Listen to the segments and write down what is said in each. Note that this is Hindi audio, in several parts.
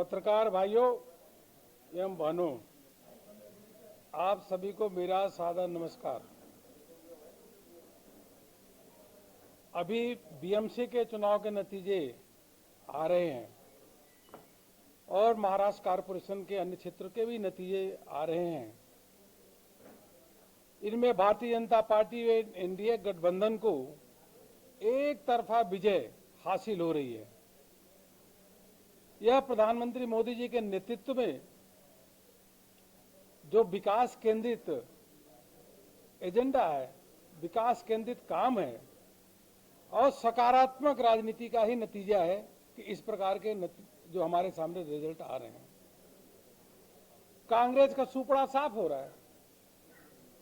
पत्रकार भाइयों एवं बहनों, आप सभी को मेरा सादर नमस्कार। अभी बीएमसी के चुनाव के नतीजे आ रहे हैं और महाराष्ट्र कारपोरेशन के अन्य क्षेत्र के भी नतीजे आ रहे हैं। इनमें भारतीय जनता पार्टी व एनडीए गठबंधन को एक तरफा विजय हासिल हो रही है। यह प्रधानमंत्री मोदी जी के नेतृत्व में जो विकास केंद्रित एजेंडा है, विकास केंद्रित काम है और सकारात्मक राजनीति का ही नतीजा है कि इस प्रकार के जो हमारे सामने रिजल्ट आ रहे हैं। कांग्रेस का सुपड़ा साफ हो रहा है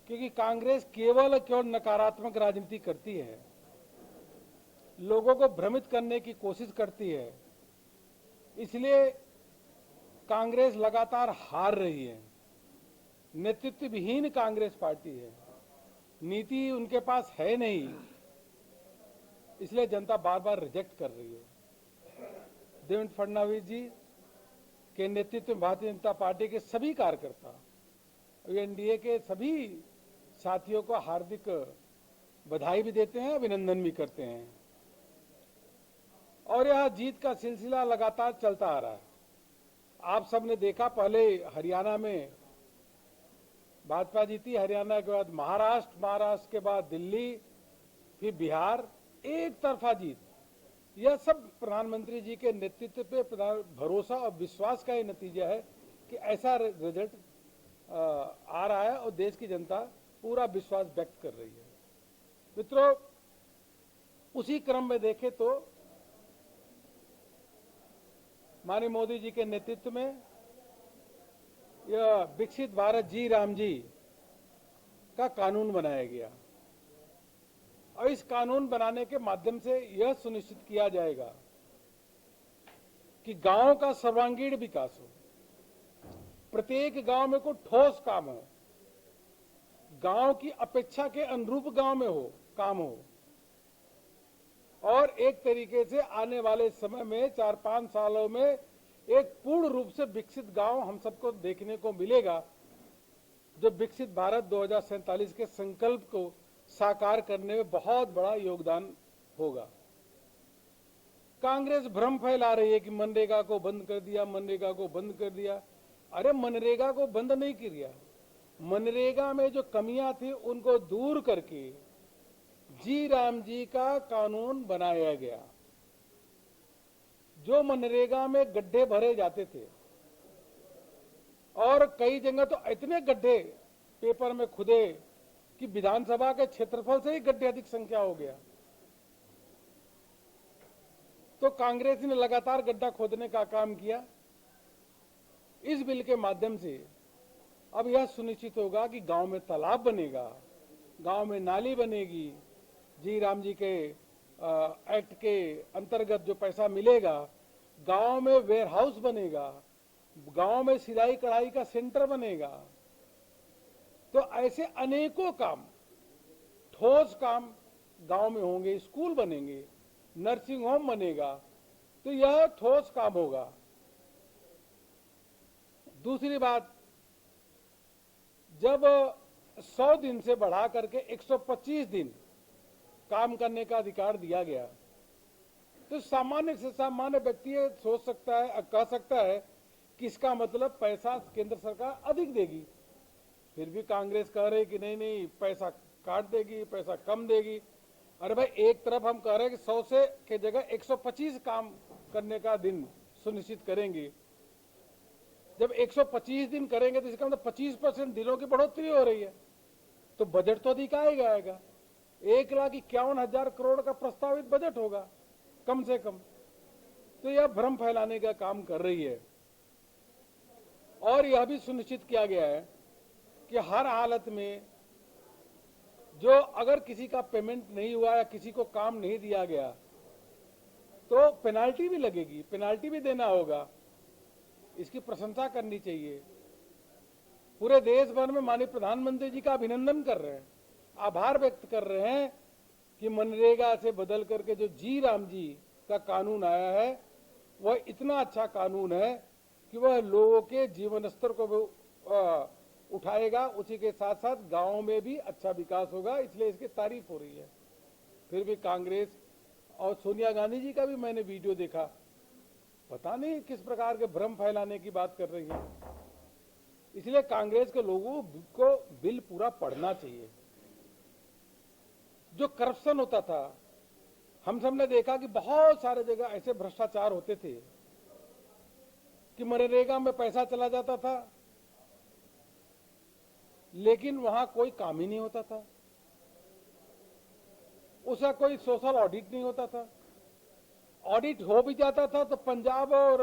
क्योंकि कांग्रेस केवल नकारात्मक राजनीति करती है, लोगों को भ्रमित करने की कोशिश करती है, इसलिए कांग्रेस लगातार हार रही है। नेतृत्व विहीन कांग्रेस पार्टी है, नीति उनके पास है नहीं, इसलिए जनता बार बार रिजेक्ट कर रही है। देवेंद्र फडणवीस जी के नेतृत्व में भारतीय जनता पार्टी के सभी कार्यकर्ता, एनडीए के सभी साथियों को हार्दिक बधाई भी देते हैं, अभिनंदन भी करते हैं और यह जीत का सिलसिला लगातार चलता आ रहा है। आप सबने देखा, पहले हरियाणा में भाजपा जीती, हरियाणा के बाद महाराष्ट्र, महाराष्ट्र के बाद दिल्ली, फिर बिहार, एक तरफा जीत। यह सब प्रधानमंत्री जी के नेतृत्व पे भरोसा और विश्वास का ही नतीजा है कि ऐसा रिजल्ट आ रहा है और देश की जनता पूरा विश्वास व्यक्त कर रही है। मित्रों, उसी क्रम में देखें तो माननीय मोदी जी के नेतृत्व में यह विकसित भारत जी राम जी का कानून बनाया गया और इस कानून बनाने के माध्यम से यह सुनिश्चित किया जाएगा कि गांव का सर्वांगीण विकास हो, प्रत्येक गांव में कोई ठोस काम हो, गांव की अपेक्षा के अनुरूप गांव में हो काम हो और एक तरीके से आने वाले समय में 4-5 सालों में एक पूर्ण रूप से विकसित गांव हम सबको देखने को मिलेगा, जो विकसित भारत 2047 के संकल्प को साकार करने में बहुत बड़ा योगदान होगा। कांग्रेस भ्रम फैला रही है कि मनरेगा को बंद कर दिया, मनरेगा को बंद कर दिया। अरे मनरेगा को बंद नहीं किया, मनरेगा में जो कमियां थी उनको दूर करके जी राम जी का कानून बनाया गया। जो मनरेगा में गड्ढे भरे जाते थे और कई जगह तो इतने गड्ढे पेपर में खुदे कि विधानसभा के क्षेत्रफल से ही गड्ढे अधिक संख्या हो गया, तो कांग्रेस ने लगातार गड्ढा खोदने का काम किया। इस बिल के माध्यम से अब यह सुनिश्चित होगा कि गांव में तालाब बनेगा, गांव में नाली बनेगी, जी राम जी के एक्ट के अंतर्गत जो पैसा मिलेगा, गांव में वेयर हाउस बनेगा, गांव में सिलाई कढ़ाई का सेंटर बनेगा। तो ऐसे अनेकों काम, ठोस काम गांव में होंगे, स्कूल बनेंगे, नर्सिंग होम बनेगा, तो यह ठोस काम होगा। दूसरी बात, जब 100 दिन से बढ़ा करके 125 दिन काम करने का अधिकार दिया गया, तो सामान्य से सामान्य व्यक्ति सोच सकता है, कह सकता है कि इसका मतलब पैसा केंद्र सरकार अधिक देगी। फिर भी कांग्रेस कह रही कि नहीं पैसा काट देगी, पैसा कम देगी। अरे भाई, एक तरफ हम कह रहे हैं कि 100 से के जगह 125 काम करने का दिन सुनिश्चित करेंगे। जब 125 दिन करेंगे तो इसका मतलब 25% दिनों की बढ़ोतरी हो रही है, तो बजट तो अधिक आएगा। 1,51,000 करोड़ का प्रस्तावित बजट होगा कम से कम। तो यह भ्रम फैलाने का काम कर रही है और यह भी सुनिश्चित किया गया है कि हर हालत में जो अगर किसी का पेमेंट नहीं हुआ या किसी को काम नहीं दिया गया तो पेनाल्टी भी लगेगी, पेनाल्टी भी देना होगा। इसकी प्रशंसा करनी चाहिए। पूरे देश भर में माननीय प्रधानमंत्री जी का अभिनंदन कर रहे हैं, आभार व्यक्त कर रहे हैं कि मनरेगा से बदल करके जो जी राम जी का कानून आया है वह इतना अच्छा कानून है कि वह लोगों के जीवन स्तर को उठाएगा, उसी के साथ साथ गांवों में भी अच्छा विकास होगा, इसलिए इसकी तारीफ हो रही है। फिर भी कांग्रेस और सोनिया गांधी जी का भी मैंने वीडियो देखा, पता नहीं किस प्रकार के भ्रम फैलाने की बात कर रही है। इसलिए कांग्रेस के लोगों को बिल पूरा पढ़ना चाहिए। जो करप्शन होता था, हम सब ने देखा कि बहुत सारे जगह ऐसे भ्रष्टाचार होते थे कि मनरेगा में पैसा चला जाता था, लेकिन वहां कोई काम ही नहीं होता था, उसका कोई सोशल ऑडिट नहीं होता था। ऑडिट हो भी जाता था तो पंजाब और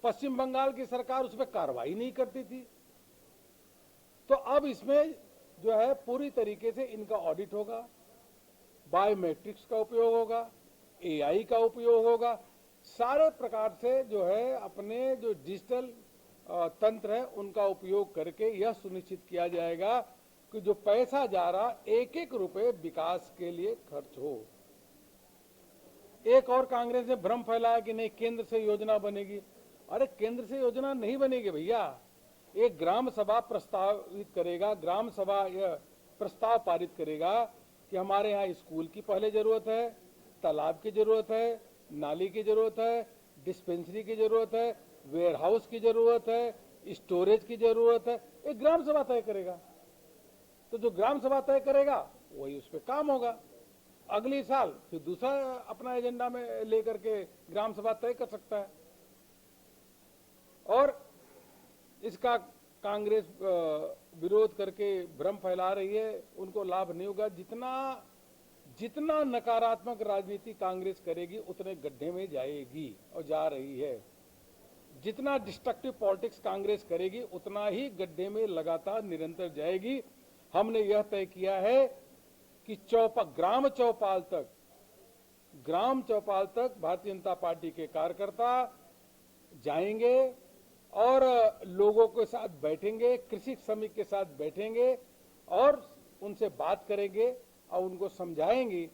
पश्चिम बंगाल की सरकार उस पर कार्रवाई नहीं करती थी। तो अब इसमें जो है पूरी तरीके से इनका ऑडिट होगा, बायोमेट्रिक्स का उपयोग होगा, एआई का उपयोग होगा, सारे प्रकार से जो है अपने जो डिजिटल तंत्र है उनका उपयोग करके यह सुनिश्चित किया जाएगा कि जो पैसा जा रहा एक एक रुपए विकास के लिए खर्च हो। एक और कांग्रेस ने भ्रम फैलाया कि नहीं केंद्र से योजना बनेगी। अरे केंद्र से योजना नहीं बनेगी भैया, एक ग्राम सभा प्रस्तावित करेगा, ग्राम सभा यह प्रस्ताव पारित करेगा कि हमारे यहाँ स्कूल की पहले जरूरत है, तालाब की जरूरत है, नाली की जरूरत है, डिस्पेंसरी की जरूरत है, वेयर हाउस की जरूरत है, स्टोरेज की जरूरत है। एक ग्राम सभा तय करेगा, तो जो ग्राम सभा तय करेगा वही उस पर काम होगा। अगली साल फिर दूसरा अपना एजेंडा में लेकर के ग्राम सभा तय कर सकता है। और इसका कांग्रेस विरोध करके भ्रम फैला रही है, उनको लाभ नहीं होगा। जितना नकारात्मक राजनीति कांग्रेस करेगी उतने गड्ढे में जाएगी और जा रही है। जितना डिस्ट्रक्टिव पॉलिटिक्स कांग्रेस करेगी उतना ही गड्ढे में लगातार निरंतर जाएगी। हमने यह तय किया है कि ग्राम चौपाल तक भारतीय जनता पार्टी के कार्यकर्ता जाएंगे और लोगों के साथ बैठेंगे, कृषि श्रमिक के साथ बैठेंगे और उनसे बात करेंगे और उनको समझाएंगे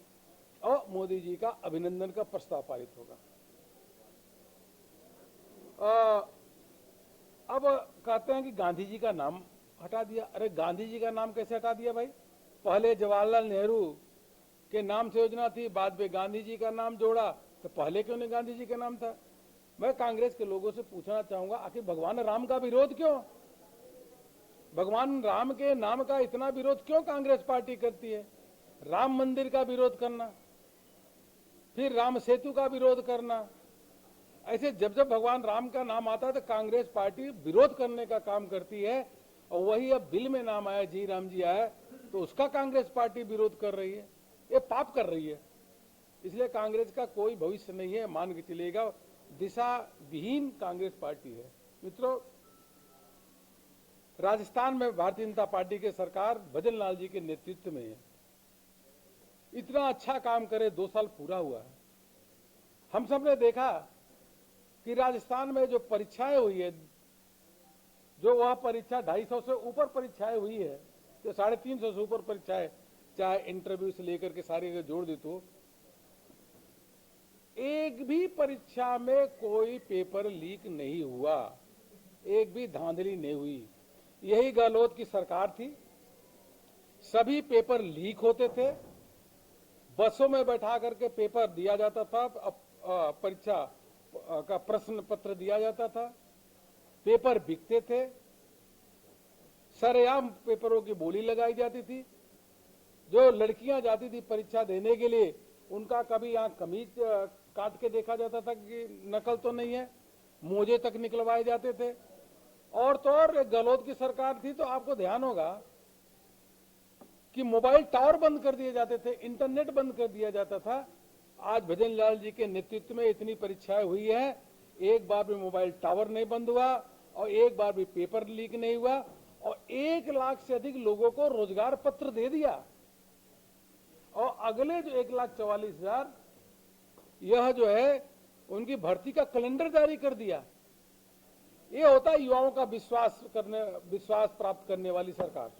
और मोदी जी का अभिनंदन का प्रस्ताव पारित होगा। अब कहते हैं कि गांधी जी का नाम हटा दिया। अरे गांधी जी का नाम कैसे हटा दिया भाई? पहले जवाहरलाल नेहरू के नाम से योजना थी, बाद में गांधी जी का नाम जोड़ा, तो पहले क्यों नहीं गांधी जी का नाम था? मैं कांग्रेस के लोगों से पूछना चाहूंगा, आखिर भगवान राम का विरोध क्यों? भगवान राम के नाम का इतना विरोध क्यों कांग्रेस पार्टी करती है? राम मंदिर का विरोध करना, फिर राम सेतु का विरोध करना, ऐसे जब जब भगवान राम का नाम आता है तो कांग्रेस पार्टी विरोध करने का काम करती है। और वही अब बिल में नाम आया, जी राम जी आया, तो उसका कांग्रेस पार्टी विरोध कर रही है। ये पाप कर रही है। इसलिए कांग्रेस का कोई भविष्य नहीं है, मान के चलेगा। दिशा विहीन कांग्रेस पार्टी है। मित्रों, राजस्थान में भारतीय जनता पार्टी की सरकार भजन लाल जी के नेतृत्व में है। इतना अच्छा काम करे, 2 साल पूरा हुआ है। हम सब ने देखा कि राजस्थान में जो परीक्षाएं हुई है, जो वह परीक्षा 250 से ऊपर परीक्षाएं हुई है, तो 350 से ऊपर परीक्षाएं, चाहे इंटरव्यू से लेकर के सारी अगर जोड़ दी तो एक भी परीक्षा में कोई पेपर लीक नहीं हुआ, एक भी धांधली नहीं हुई। यही गहलोत की सरकार थी, सभी पेपर लीक होते थे, बसों में बैठा करके पेपर दिया जाता था, परीक्षा का प्रश्न पत्र दिया जाता था, पेपर बिकते थे, सरेआम पेपरों की बोली लगाई जाती थी। जो लड़कियां जाती थी परीक्षा देने के लिए, उनका कभी यहाँ कमीज काट के देखा जाता था कि नकल तो नहीं है, मोजे तक निकलवाए जाते थे। और तो और गहलोत की सरकार थी तो आपको ध्यान होगा कि मोबाइल टावर बंद कर दिए जाते थे, इंटरनेट बंद कर दिया जाता था। आज भजन लाल जी के नेतृत्व में इतनी परीक्षाएं हुई है, एक बार भी मोबाइल टावर नहीं बंद हुआ और एक बार भी पेपर लीक नहीं हुआ, और 1 लाख से अधिक लोगों को रोजगार पत्र दे दिया। और अगले जो 1,44,000 यह जो है उनकी भर्ती का कैलेंडर जारी कर दिया। ये होता है युवाओं का विश्वास प्राप्त करने वाली सरकार,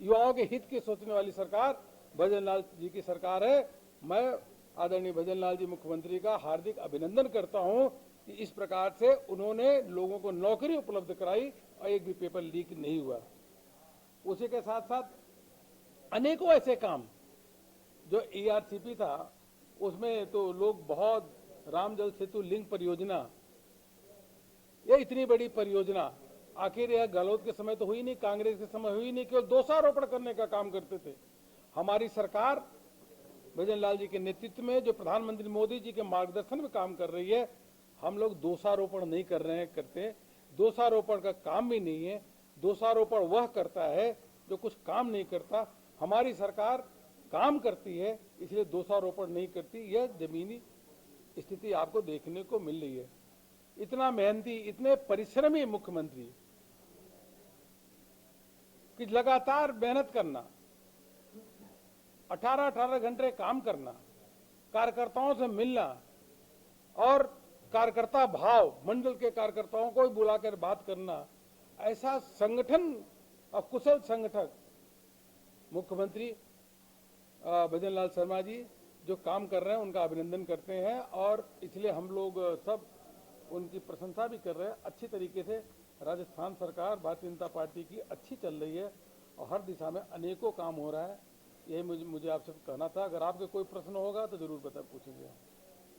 युवाओं के हित की सोचने वाली सरकार भजन लाल जी की सरकार है। मैं आदरणीय भजन लाल जी मुख्यमंत्री का हार्दिक अभिनंदन करता हूं कि इस प्रकार से उन्होंने लोगों को नौकरी उपलब्ध कराई और एक भी पेपर लीक नहीं हुआ। उसी के साथ साथ अनेकों ऐसे काम जो ERCP था, उसमें तो लोग बहुत, राम जल सेतु लिंक परियोजना, ये इतनी बड़ी परियोजना आखिर यह गहलोत के समय तो हुई नहीं, कांग्रेस के समय हुई नहीं, केवल दोषारोपण करने का काम करते थे। हमारी सरकार भजन लाल जी के नेतृत्व में, जो प्रधानमंत्री मोदी जी के मार्गदर्शन में काम कर रही है, हम लोग दोषारोपण नहीं कर रहे हैं, करते दोषारोपण का काम भी नहीं है। दोषारोपण वह करता है जो कुछ काम नहीं करता। हमारी सरकार काम करती है, इसलिए दोषारोपण नहीं करती। यह जमीनी स्थिति आपको देखने को मिल रही है। इतना मेहनती, इतने परिश्रमी मुख्यमंत्री कि लगातार मेहनत करना, 18-18 घंटे काम करना, कार्यकर्ताओं से मिलना और कार्यकर्ता भाव, मंडल के कार्यकर्ताओं को भी बुलाकर बात करना, ऐसा संगठन और कुशल संगठक मुख्यमंत्री भजन लाल शर्मा जी जो काम कर रहे हैं, उनका अभिनंदन करते हैं और इसलिए हम लोग सब उनकी प्रशंसा भी कर रहे हैं। अच्छी तरीके से राजस्थान सरकार भारतीय जनता पार्टी की अच्छी चल रही है और हर दिशा में अनेकों काम हो रहा है। यही मुझे आपसे कहना था। अगर आपके कोई प्रश्न होगा तो जरूर पूछिए।